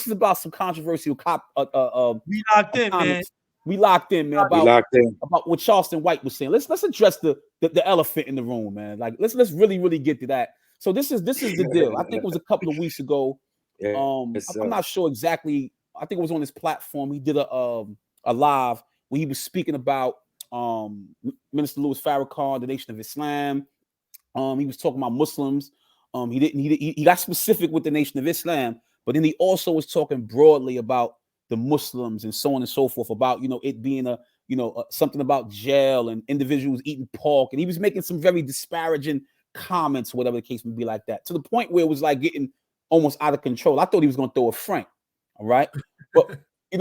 is about some controversial we locked in, man. We locked in, man. About what Charleston White was saying. Let's address the elephant in the room, man. Like let's really get to that. So this is the deal. I think it was a couple of weeks ago. I'm not sure exactly. I think it was on his platform. He did a live where he was speaking about Minister Louis Farrakhan, the Nation of Islam. He was talking about Muslims. He got specific with the Nation of Islam, but then he also was talking broadly about the Muslims and so on and so forth, about it being something about jail and individuals eating pork, and he was making some very disparaging comments, whatever the case may be, like that, to the point where it was like getting almost out of control. I thought he was going to throw a Frank, all right, but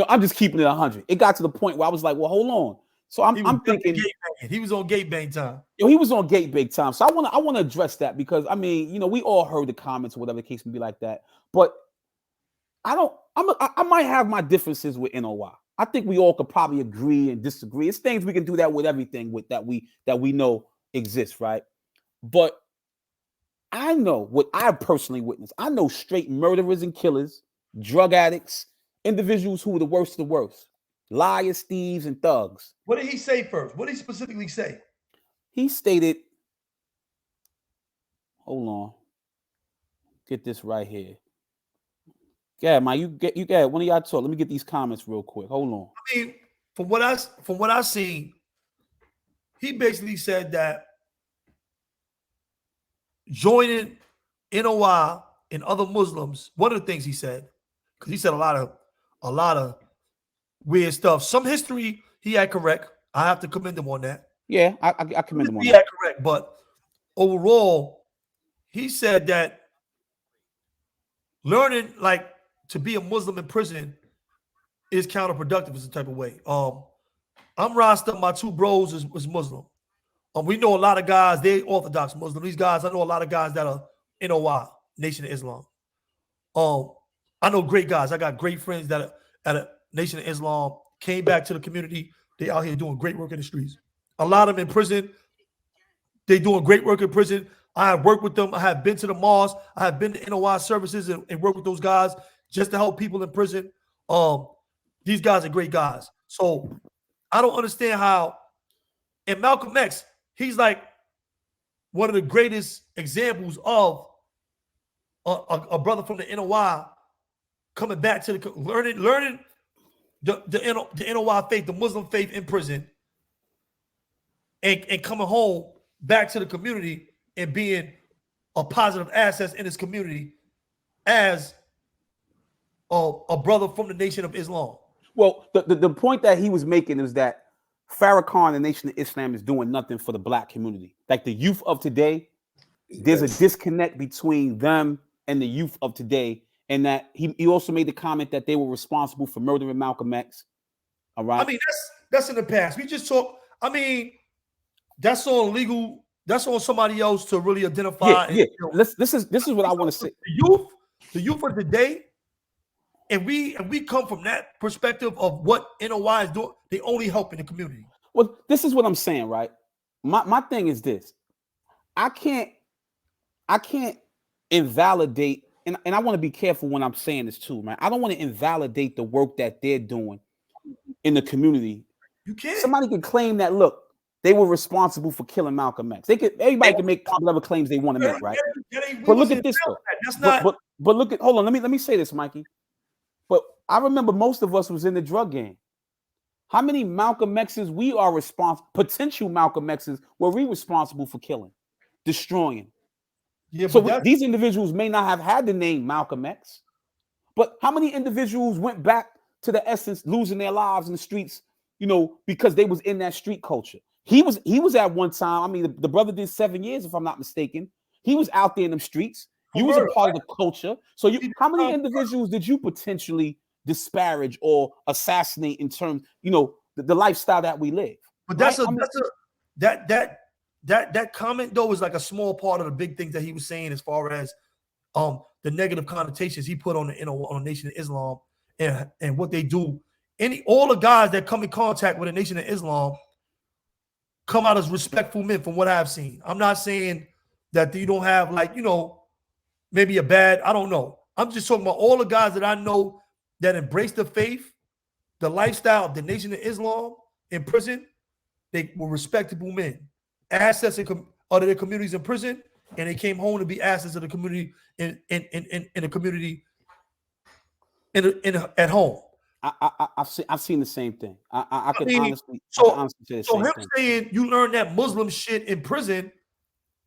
I'm just keeping it 100. It got to the point where I was like, well, hold on. So I'm thinking he was on gate bang time. He was on gate bang time. So I want to address that, because I mean, we all heard the comments or whatever the case may be, like that, but I might have my differences with NOI. I think we all could probably agree and disagree. It's things we can do that with everything with that we know exists, right? But I know what I personally witnessed. I know straight murderers and killers, drug addicts, individuals who were the worst of the worst, liars, thieves, and thugs. What did he say first? What did he specifically say? He stated, hold on, get this right here. Yeah, man, you get one of y'all talk. Let me get these comments real quick. Hold on. I mean, from what I seen, he basically said that joining NOI and other Muslims, one of the things he said, because he said a lot of weird stuff. Some history he had correct. I have to commend him on that. Yeah, I commend him on that. He had correct, but overall, he said that learning to be a Muslim in prison is counterproductive in some type of way. I'm Rasta. My two bros is Muslim. We know a lot of guys, they Orthodox Muslim. These guys, I know a lot of guys that are NOI, Nation of Islam. I know great guys. I got great friends that are at a Nation of Islam, came back to the community. They out here doing great work in the streets. A lot of them in prison. They doing great work in prison. I have worked with them. I have been to the mosque. I have been to NOI services and worked with those guys just to help people in prison. These guys are great guys. So I don't understand how, and Malcolm X, he's like one of the greatest examples of a brother from the NOI coming back to the learning the NOI faith, the Muslim faith in prison, and coming home back to the community and being a positive asset in his community as a brother from the Nation of Islam. Well, the point that he was making is that Farrakhan, the Nation of Islam, is doing nothing for the black community. Like the youth of today, there's a disconnect between them and the youth of today. And that he also made the comment that they were responsible for murdering Malcolm X. All right. I mean, that's in the past. We just talk. I mean, that's on legal. That's on somebody else to really identify. Yeah. This is what I want to say. The youth of today, and we come from that perspective of what NOI is doing. They only help in the community. Well, this is what I'm saying, right? My thing is this. I can't invalidate. And I want to be careful when I'm saying this too, man. I don't want to invalidate the work that they're doing in the community. You can't. Somebody can claim that, look, they were responsible for killing Malcolm X. Everybody can make whatever claims they want to make, right? But look at this though. That's not. But look at. Hold on. Let me say this, Mikey. But I remember most of us was in the drug game. How many Malcolm X's we are potential Malcolm X's were we responsible for killing, destroying? Yeah, so these individuals may not have had the name Malcolm X, but how many individuals went back to the essence, losing their lives in the streets, because they was in that street culture? He was at one time. I mean, the brother did 7 years, if I'm not mistaken. He was out there in them streets. You was a part of the culture. So how many individuals did you potentially disparage or assassinate in terms, the lifestyle that we live? But that comment though is like a small part of the big things that he was saying as far as the negative connotations he put on the Nation of Islam and what they do. All the guys that come in contact with the Nation of Islam come out as respectful men from what I've seen. I'm not saying that you don't have maybe a bad, I don't know. I'm just talking about all the guys that I know that embraced the faith, the lifestyle of the Nation of Islam in prison, they were respectable men, assets of their communities in prison, and they came home to be assets of the community in the community at home. I've seen the same thing. I could mean, honestly say the so same him thing. saying you learn that Muslim shit in prison,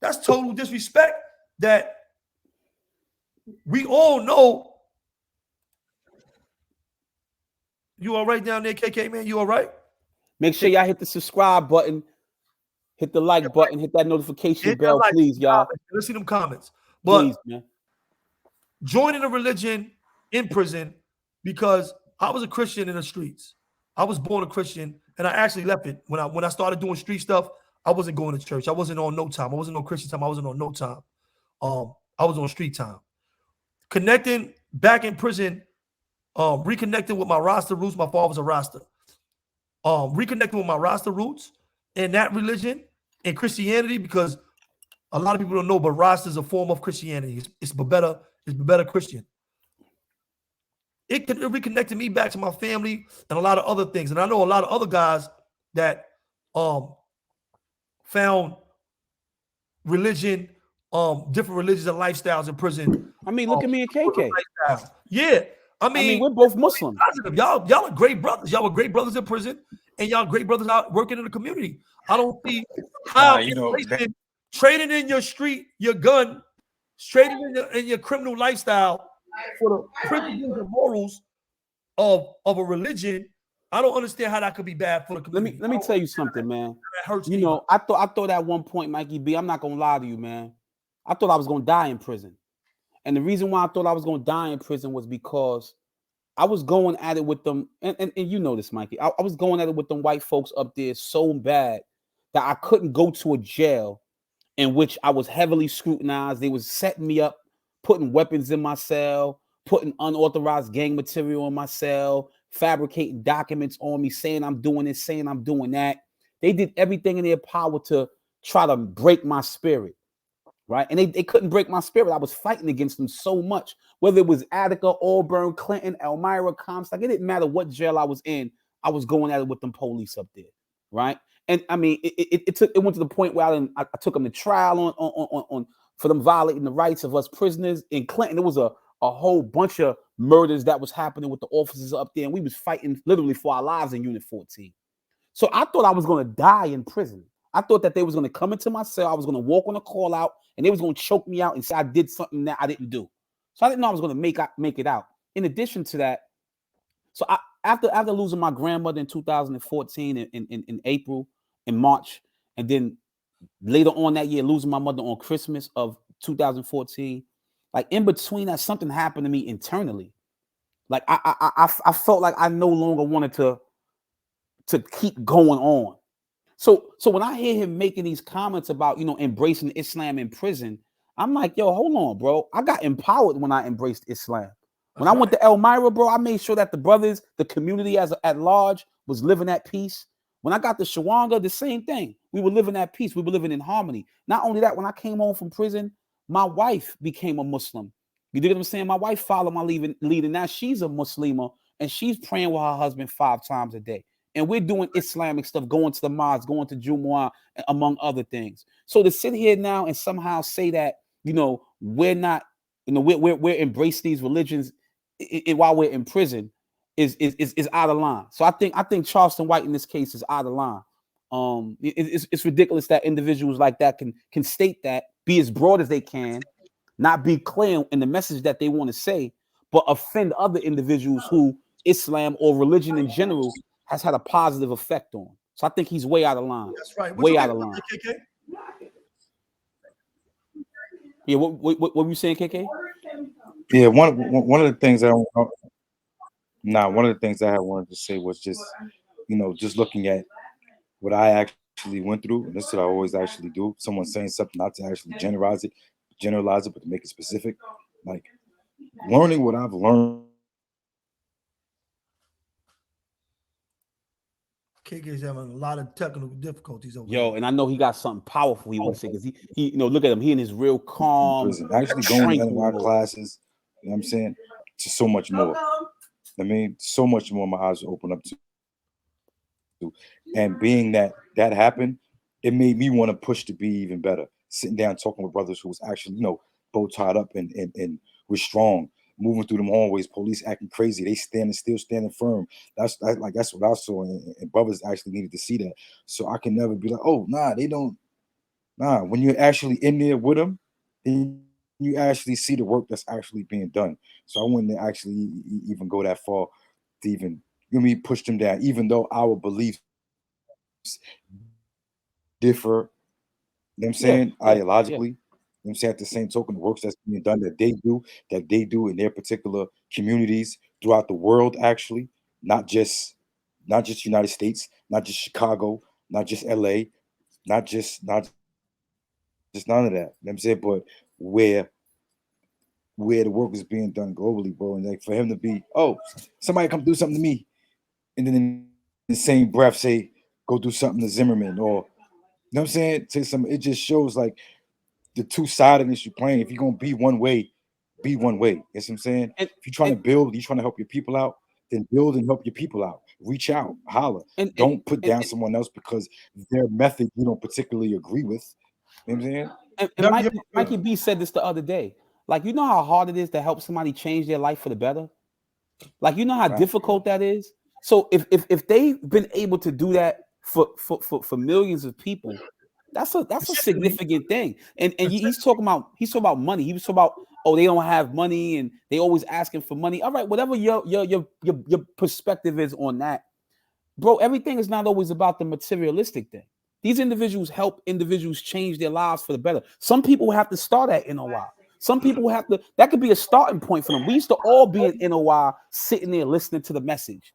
that's total disrespect. That we all know. You all right down there, KK, man? You all right? Make sure y'all hit the subscribe button, hit the like button, hit that notification bell, please, y'all. Let's see them comments. But please, man. Joining a religion in prison, because I was a Christian in the streets. I was born a Christian, and I actually left it when I started doing street stuff. I wasn't going to church. I wasn't on no time. I wasn't on Christian time. I wasn't on no time. I was on street time. Connecting back in prison, reconnecting with my Rasta roots. My father was a Rasta. Reconnecting with my Rasta roots and that religion and Christianity, because a lot of people don't know, but Rasta is a form of Christianity. It's better Christian. It reconnected me back to my family and a lot of other things. And I know a lot of other guys that found religion, different religions and lifestyles in prison. I mean, look at me and KK. Yeah. I mean, we're both Muslim. Y'all are great brothers. Y'all were great brothers in prison, and y'all great brothers out working in the community. I don't see how trading in your street, your gun, trading in your criminal lifestyle for the principles and morals of a religion. I don't understand how that could be bad for the community. Let me tell you something, man. That hurts you know, I thought at one point, Mikey B, I'm not gonna lie to you, man. I thought I was gonna die in prison. And the reason why I thought I was going to die in prison was because I was going at it with them. And you know this, Mikey. I was going at it with them white folks up there so bad that I couldn't go to a jail in which I was heavily scrutinized. They was setting me up, putting weapons in my cell, putting unauthorized gang material in my cell, fabricating documents on me, saying I'm doing this, saying I'm doing that. They did everything in their power to try to break my spirit. Right. And they couldn't break my spirit. I was fighting against them so much, whether it was Attica, Auburn, Clinton, Elmira, Comstock. It didn't matter what jail I was in. I was going at it with them police up there. Right. And I mean, it went to the point where I took them to trial on for them violating the rights of us prisoners. In Clinton, there was a whole bunch of murders that was happening with the officers up there. And we was fighting literally for our lives in Unit 14. So I thought I was going to die in prison. I thought that they was going to come into my cell. I was going to walk on a call out, and they was going to choke me out and say I did something that I didn't do. So I didn't know I was going to make it out. In addition to that, so after losing my grandmother in 2014 in April, in March, and then later on that year losing my mother on Christmas of 2014, like in between that, something happened to me internally. Like I felt like I no longer wanted to keep going on. So when I hear him making these comments about, you know, embracing Islam in prison, I'm like, yo, hold on, bro. I got empowered when I embraced Islam. When I went to Elmira, bro, I made sure that the brothers, the community at large was living at peace. When I got to Shawanga, the same thing. We were living at peace. We were living in harmony. Not only that, when I came home from prison, my wife became a Muslim. You dig what I'm saying? My wife followed my lead, and now she's a Muslima, and she's praying with her husband 5 times a day. And we're doing Islamic stuff, going to the mosque, going to Jumu'ah, among other things. So to sit here now and somehow say that, you know, we're not, you know, we're embracing these religions while we're in prison is out of line. So I think Charleston White in this case is out of line. It's ridiculous that individuals like that can state that, be as broad as they can, not be clear in the message that they want to say, but offend other individuals who Islam or religion in general has had a positive effect on. So I think he's way out of line. That's right. Way out of line. KK? Yeah, what were you saying, KK? Yeah, one of the things one of the things I had wanted to say was just, you know, just looking at what I actually went through, and this is what I always actually do. Someone saying something, not to actually generalize it, but to make it specific. Like learning what I've learned. KK's having a lot of technical difficulties over there. And I know he got something powerful he wants to say, because he you know, look at him, he in his real calm, actually going to NY classes, you know what I'm saying, to so much more. I mean, so much more my eyes open up to. And being that happened, it made me want to push to be even better. Sitting down talking with brothers who was actually, bow tied up and was strong, moving through them hallways, police acting crazy, they still standing firm. That's what I saw, and brothers actually needed to see that. So I can never be like, oh nah, they don't. Nah, when you're actually in there with them, then you actually see the work that's actually being done. So I wouldn't actually even go that far to even push them down, even though our beliefs differ. You know what I'm saying? Ideologically. You know what I'm saying? At the same token, the works that's being done that they do in their particular communities throughout the world, actually, not just United States, not just Chicago, not just LA, not just none of that. You know what I'm saying? But where the work is being done globally, bro, and like for him to be, oh, somebody come do something to me, and then in the same breath say, go do something to Zimmerman, or you know what I'm saying? Say some. It just shows like the two-sidedness you're playing. If you're gonna be one way, be one way. You know what I'm saying? If you're trying to build, you're trying to help your people out, then build and help your people out. Reach out, holler. Don't put down someone else because their method you don't particularly agree with. You know what I'm saying? And Mikey B said this the other day. Like, you know how hard it is to help somebody change their life for the better? Like, you know how difficult that is? So if they've been able to do that for millions of people, that's a significant thing. And he's talking about money. He was talking about, oh, they don't have money and they always asking for money. All right, whatever your perspective is on that, bro. Everything is not always about the materialistic thing. These individuals help individuals change their lives for the better. Some people have to start at NOI. Some people have to. That could be a starting point for them. We used to all be in NOI, sitting there listening to the message,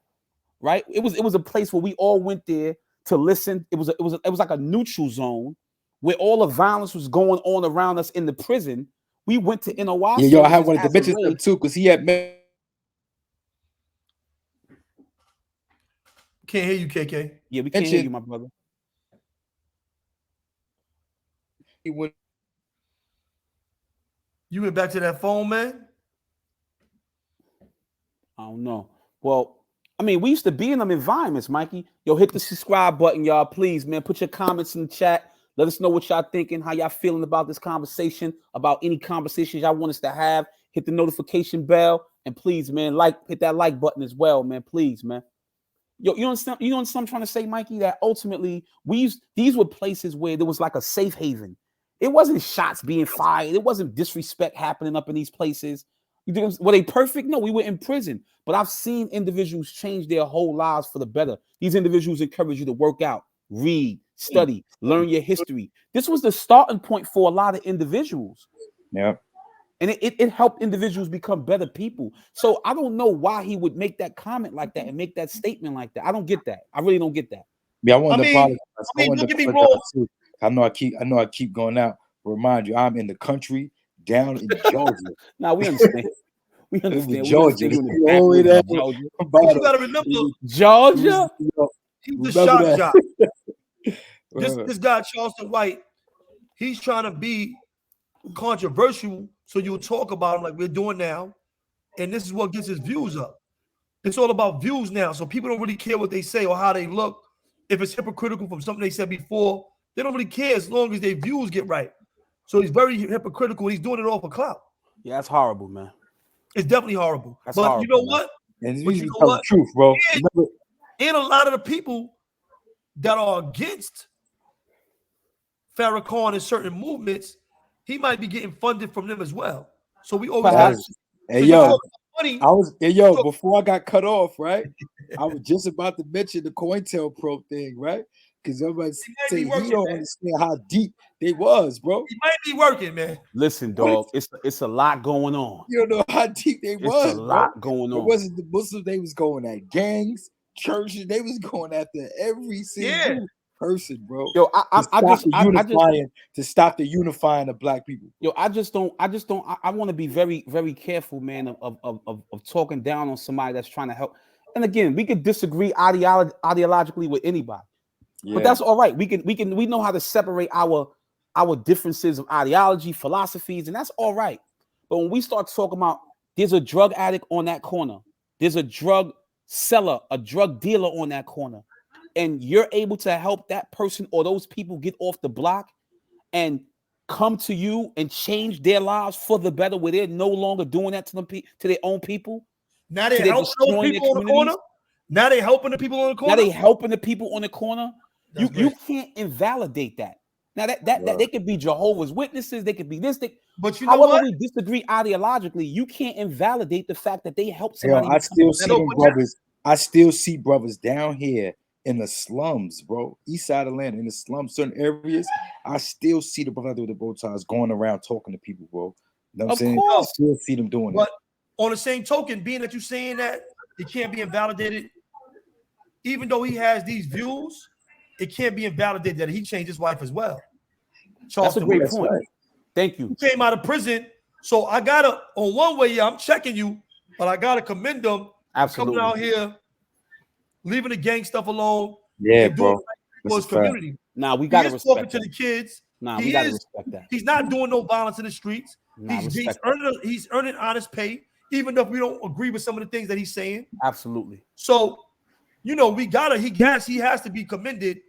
right? It was a place where we all went there to listen. It was like a neutral zone where all the violence was going on around us in the prison. We went to NOI. Yeah, I wanted to mention stuff too because he had. Can't hear you, KK. Yeah, we can't hear you, my brother. You went back to that phone, man? I don't know. Well, I mean, we used to be in them environments, Mikey. Yo, hit the subscribe button, y'all. Please, man. Put your comments in the chat. Let us know what y'all thinking, how y'all feeling about this conversation, about any conversations y'all want us to have. Hit the notification bell. And please, man, hit that like button as well, man. Please, man. Yo, you understand what I'm trying to say, Mikey? That ultimately these were places where there was like a safe haven. It wasn't shots being fired. It wasn't disrespect happening up in these places. Were they perfect? No, we were in prison. But I've seen individuals change their whole lives for the better. These individuals encourage you to work out, read, study, learn your history. This was the starting point for a lot of individuals. Yeah. And it helped individuals become better people. So I don't know why he would make that comment like that and make that statement like that. I don't get that. I really don't get that. Yeah, I want to apologize. I know I keep going out. Remind you, I'm in the country down in Georgia. Now we understand. We understand. Georgia. You gotta remember Georgia. He's the shock jock. This guy, Charleston White, he's trying to be controversial, so you'll talk about him like we're doing now. And this is what gets his views up. It's all about views now. So people don't really care what they say or how they look. If it's hypocritical from something they said before, they don't really care as long as their views get right. So he's very hypocritical. He's doing it all for clout. Yeah, that's horrible, man. It's definitely horrible. That's but horrible, you know man. what? And you know what? The truth, bro. And a lot of the people that are against Farrakhan and certain movements, he might be getting funded from them as well. So we always have to. Hey, yo, before I got cut off, right? I was just about to mention the COINTELPRO thing, right? Because everybody say he don't understand how deep they was, bro. He might be working, man. Listen, dog, it's a lot going on. You don't know how deep they was. It's a lot going on. It wasn't the Muslims. They was going at gangs, churches. They was going after every single person, bro. Yo, I to stop the unifying of black people. Yo, I want to be very, very careful, man, of talking down on somebody that's trying to help. And again, we could disagree ideologically with anybody, but that's all right. We know how to separate our differences of ideology, philosophies, and that's all right. But when we start talking about there's a drug addict on that corner, there's a drug seller, a drug dealer on that corner, and you're able to help that person or those people get off the block and come to you and change their lives for the better, where they're no longer doing that to them, to their own people. Now they're helping those people on the corner. Now they're helping the people on the corner. Now they helping the people on the corner. You can't invalidate that. Now that they could be Jehovah's Witnesses, they could be this. But you know however what? we disagree ideologically, you can't invalidate the fact that they helped somebody. I still see them brothers. I still see brothers down here in the slums, bro. East side of Atlanta, in the slums, certain areas. I still see the brother with the bow ties going around talking to people, bro. You know what I'm saying? I still see them doing it. But on the same token, being that you're saying that it can't be invalidated, even though he has these views, it can't be invalidated that he changed his wife as well. Charleston, that's a great point. Right. Thank you. He came out of prison, so I gotta, on one way, I'm checking you, but I gotta commend them. Absolutely. Coming out here, leaving the gang stuff alone. Yeah, bro. For his community. Nah, we gotta respect talking to the kids. Nah, we gotta respect that. He's not doing no violence in the streets. Nah, he's earning honest pay, even if we don't agree with some of the things that he's saying. Absolutely. So, he has to be commended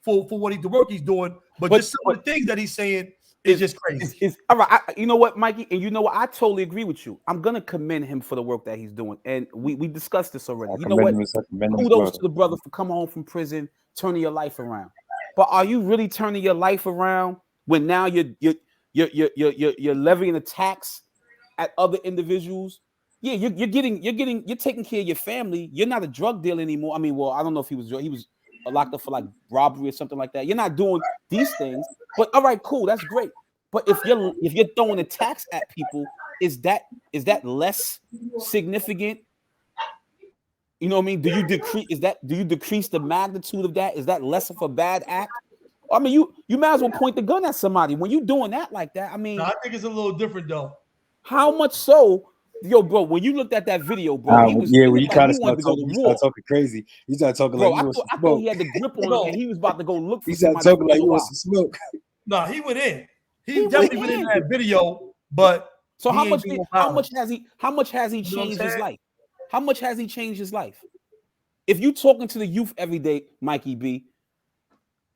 for what the work he's doing. But just some of the things that he's saying is just crazy. All right, you know what, Mikey, and you know what, I totally agree with you. I'm gonna commend him for the work that he's doing, and we discussed this already. You know what? Kudos to the brother for coming home from prison, turning your life around. But are you really turning your life around when now you're levying a tax at other individuals? Yeah, you're taking care of your family. You're not a drug dealer anymore. I mean, well, I don't know if he was locked up for like robbery or something like that. You're not doing these things. But all right, cool, that's great. But if you're throwing a tax at people, is that less significant? You know what I mean? Do you decrease the magnitude of that? Is that less of a bad act? I mean, you might as well point the gun at somebody when you're doing that like that. I mean, I think it's a little different though. How much so? Yo, bro, when you looked at that video, bro, when you try to start talking crazy, you start talking like I thought he had the grip on him and he was about to go look for somebody. He started talking like he wants some smoke. No, he went in. He definitely went in that video, but so how much has he changed his life? How much has he changed his life? If you talking to the youth every day, Mikey B,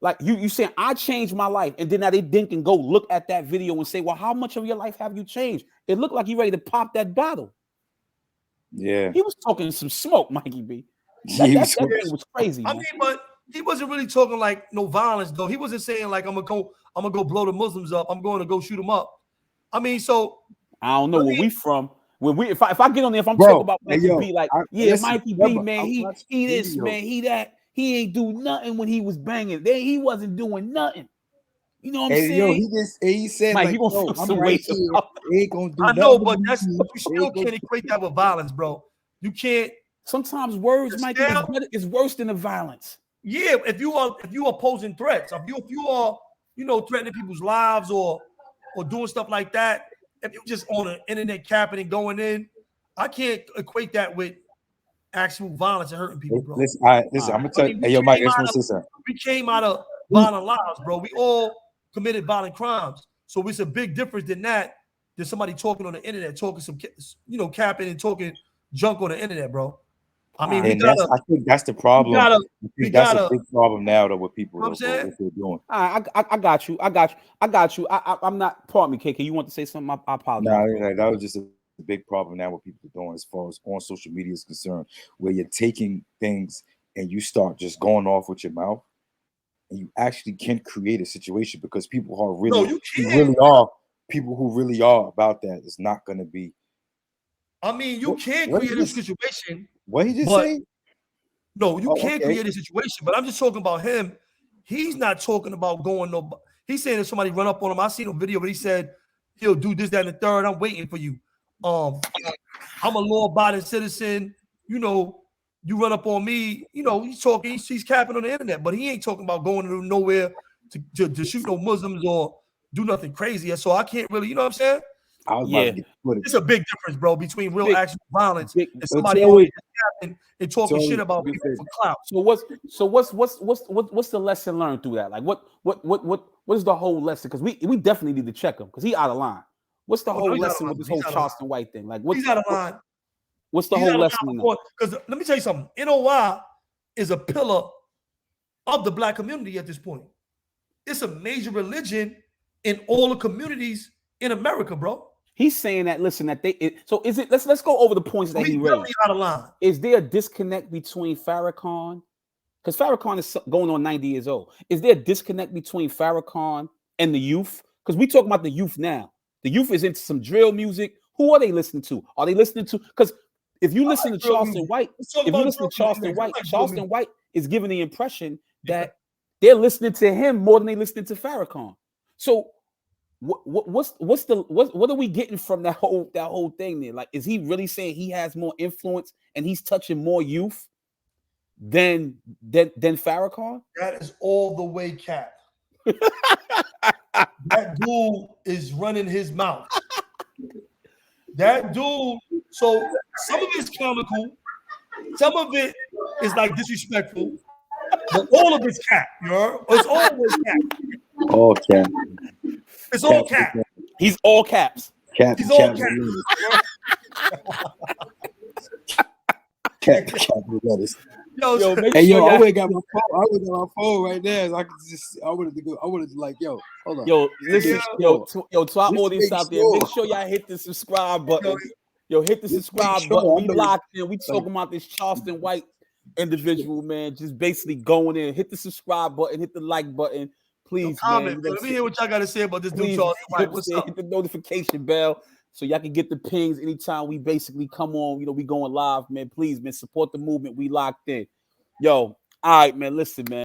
like you saying, I changed my life, and then now they can go look at that video and say, well, how much of your life have you changed? It looked like you ready to pop that bottle. Yeah. He was talking some smoke, Mikey B. That thing was crazy. I mean, but he wasn't really talking like no violence, though. He wasn't saying like I'm gonna go blow the Muslims up. I'm going to go shoot them up. I mean, so I don't know where we from. If I get on there, if I'm talking about Mikey B, like, Mikey B, man, he this, man, he that. He ain't do nothing when he was banging. He wasn't doing nothing. You know what I'm saying? He said, Mike, like, you gonna feel some right way. He ain't gonna do I know, but you still can't equate that with violence, bro. You can't. Sometimes words, Mike, is worse than the violence. Yeah, if you are posing threats, if you are threatening people's lives or doing stuff like that, if you just on the internet capping and going in, I can't equate that with actual violence and hurting people, bro. Listen, I'm gonna tell you. Hey, yo, Mike, we came out of violent lives, bro. We all committed violent crimes, so it's a big difference than somebody talking on the internet, talking some, capping and talking junk on the internet, bro. I mean, I think that's the problem. That's a big problem now, though, with people. What they're doing. I got you. I'm not. Pardon me, KK. You want to say something? I apologize. No, that was just a big problem now what people are doing as far as on social media is concerned, where you're taking things and you start just going off with your mouth, and you actually can create a situation because people are people who really are about that is not going to be. I mean, you can't create a situation. What he just saying? No, you can't create a situation. But I'm just talking about him. He's not talking about going no. He's saying if somebody run up on him. I seen a video where he said he'll do this, that, and the third. I'm waiting for you. I'm a law-abiding citizen. You run up on me. He's talking. He's capping on the internet, but he ain't talking about going to nowhere to shoot no Muslims or do nothing crazy. So I can't really. You know what I'm saying? It's a big difference, bro, between real actual violence and somebody capping and talking shit about people for clout. So what's the lesson learned through that? Like what is the whole lesson? Because we definitely need to check him because he out of line. What's the whole lesson with this whole Charleston White thing? Like, he's out of line. What's the whole lesson in that? Because let me tell you something. NOI is a pillar of the black community at this point. It's a major religion in all the communities in America, bro. He's saying that. Listen, that so is it? Let's go over the points that he raised. Out of line. Is there a disconnect between Farrakhan? Because Farrakhan is going on 90 years old. Is there a disconnect between Farrakhan and the youth? Because we talk about the youth now. The youth is into some drill music. Who are they listening to? Are they listening to? Because if you listen to Charleston White, Charleston White is giving the impression that they're listening to him more than they listening to Farrakhan. So what are we getting from that whole thing there? Like, is he really saying he has more influence and he's touching more youth than Farrakhan? That is all the way cap. That dude is running his mouth. That dude. So some of it's comical, some of it is like disrespectful, but all of it's cap. You know, it's always cap. All cap. It's all cap. He's all caps. Cap. He's all cap. Cap. Yo, hey, yo, I would have got my phone right there. So I wanted to like, yo, hold on. Yo, listen, to our audience out there, make sure y'all hit the subscribe button. Yo, hit the subscribe button. We locked in. We talking about this Charleston White individual, man. Just basically going in. Hit the subscribe button. Hit the like button. Please, comment, man. Let me hear what y'all got to say about this dude, Charleston White. What's up? Hit the notification bell so y'all can get the pings anytime we basically come on. You know, we going live, man. Please, man, support the movement. We locked in. Yo, all right, man. Listen, man.